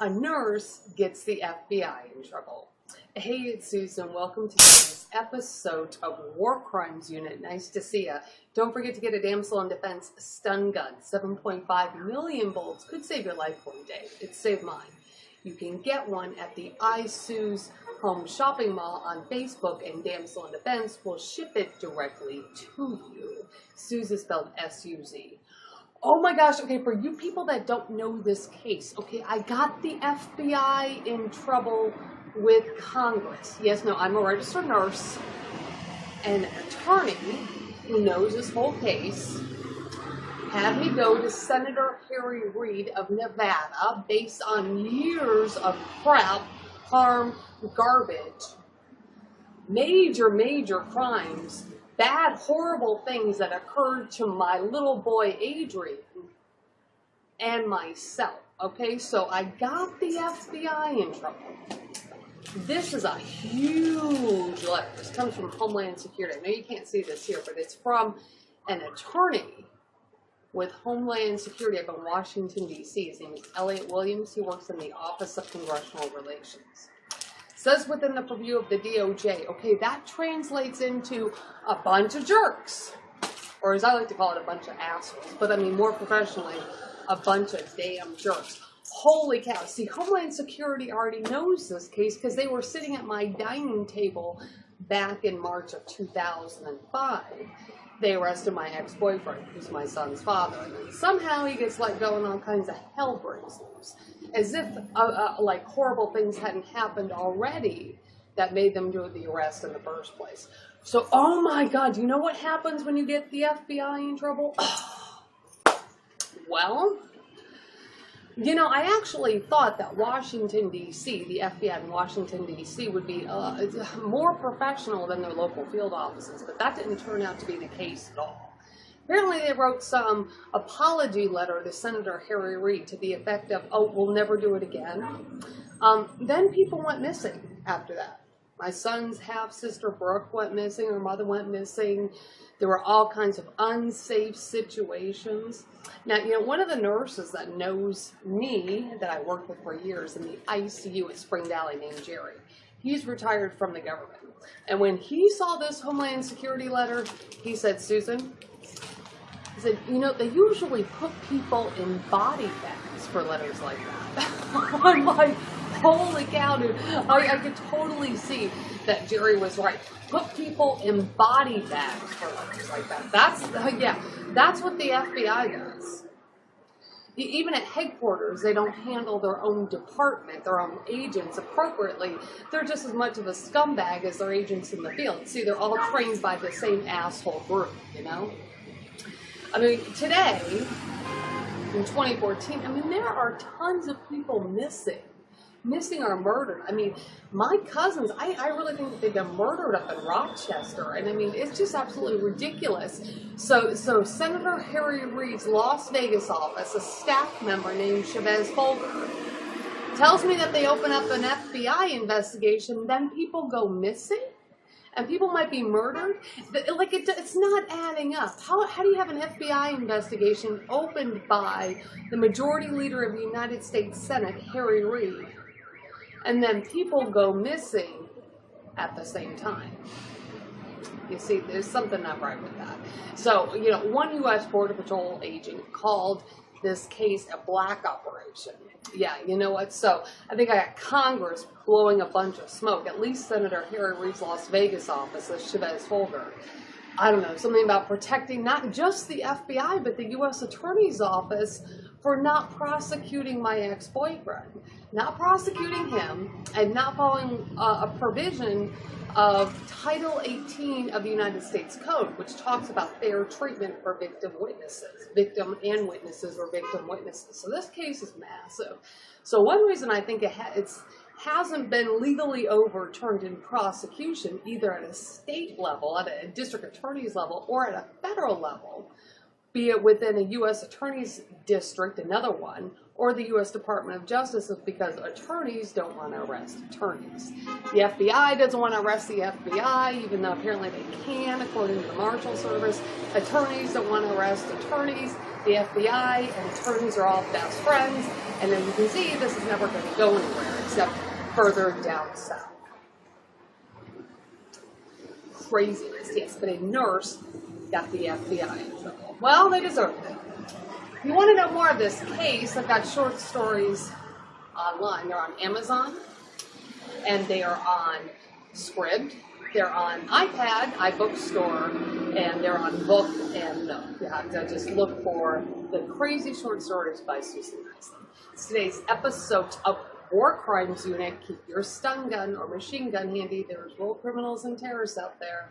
A nurse gets the FBI in trouble. Hey, it's Susan. Welcome to today's episode of War Crimes Unit. Nice to see ya. Don't forget to get a Damsel in Defense stun gun. 7.5 million volts could save your life one day. It saved mine. You can get one at the iSuze Home Shopping Mall on Facebook, and Damsel in Defense will ship it directly to you. Suze is spelled S-U-Z. Oh my gosh, okay, for you people that don't know this case, okay, I got the FBI in trouble with Congress. Yes, no, I'm a registered nurse. An attorney who knows this whole case had me go to Senator Harry Reid of Nevada based on years of crap, harm, garbage, major crimes, bad, horrible things that occurred to my little boy Adrian and myself. Okay, so I got the FBI in trouble. This is a huge letter. This comes from Homeland Security. I know you can't see this here, but it's from an attorney with Homeland Security up in Washington, D.C. His name is Elliot Williams. He works in the Office of Congressional Relations. Says within the purview of the DOJ, okay, that translates into a bunch of jerks, or as I like to call it, a bunch of assholes, but I mean more professionally, a bunch of damn jerks. Holy cow. See, Homeland Security already knows this case because they were sitting at my dining table back in March of 2005. They arrested my ex-boyfriend, who's my son's father, and then somehow he gets let go and all kinds of hell breaks loose. As if, like, horrible things hadn't happened already that made them do the arrest in the first place. So, oh my God, do you know what happens when you get the FBI in trouble? Well, you know, I actually thought that Washington, D.C., the FBI in Washington, D.C., would be more professional than their local field offices, but that didn't turn out to be the case at all. Apparently they wrote some apology letter to Senator Harry Reid to the effect of, oh, we'll never do it again. Then people went missing after that. My son's half-sister Brooke went missing, her mother went missing. There were all kinds of unsafe situations. Now, you know, one of the nurses that knows me, that I worked with for years in the ICU at Spring Valley named Jerry, he's retired from the government. And when he saw this Homeland Security letter, he said, Susan, he said, you know, they usually put people in body bags for letters like that. I'm like, holy cow, dude. I could totally see that Jerry was right. Put people in body bags for letters like that. That's what the FBI does. Even at headquarters, they don't handle their own department, their own agents appropriately. They're just as much of a scumbag as their agents in the field. See, they're all trained by the same asshole group, you know? I mean, today, in 2014, I mean, there are tons of people missing or murdered. I mean, my cousins, I really think that they've been murdered up in Rochester. And I mean, it's just absolutely ridiculous. So Senator Harry Reid's Las Vegas office, a staff member named Chavez Folger, tells me that they open up an FBI investigation, then people go missing? And people might be murdered? Like, it's not adding up. How do you have an FBI investigation opened by the majority leader of the United States Senate, Harry Reid, and then people go missing at the same time? You see, there's something not right with that. So, you know, one U.S. Border Patrol agent called this case a black operation. Yeah, you know what? So I think I got Congress blowing a bunch of smoke. At least Senator Harry Reid's Las Vegas office, as Chavez Folger. I don't know, something about protecting not just the FBI, but the U.S. Attorney's Office for not prosecuting my ex-boyfriend. Not prosecuting him and not following a provision of Title 18 of the United States Code, which talks about fair treatment for victim witnesses. Victim and witnesses or victim witnesses. So this case is massive. So one reason I think it hasn't been legally overturned in prosecution, either at a state level, at a district attorney's level, or at a federal level, be it within a U.S. Attorney's district, another one, or the U.S. Department of Justice is because attorneys don't want to arrest attorneys. The FBI doesn't want to arrest the FBI, even though apparently they can, according to the Marshal Service. Attorneys don't want to arrest attorneys. The FBI and attorneys are all best friends. And then you can see this is never going to go anywhere except further down south. Craziness, yes, but a nurse got the FBI in trouble. Well, they deserved it. If you want to know more of this case, I've got short stories online. They're on Amazon, and they are on Scribd. They're on iPad, iBookstore, and they're on Book and Nook. You have to just look for the crazy short stories by Susan Nyson. It's today's episode of War Crimes Unit. Keep your stun gun or machine gun handy. There's real criminals and terrorists out there.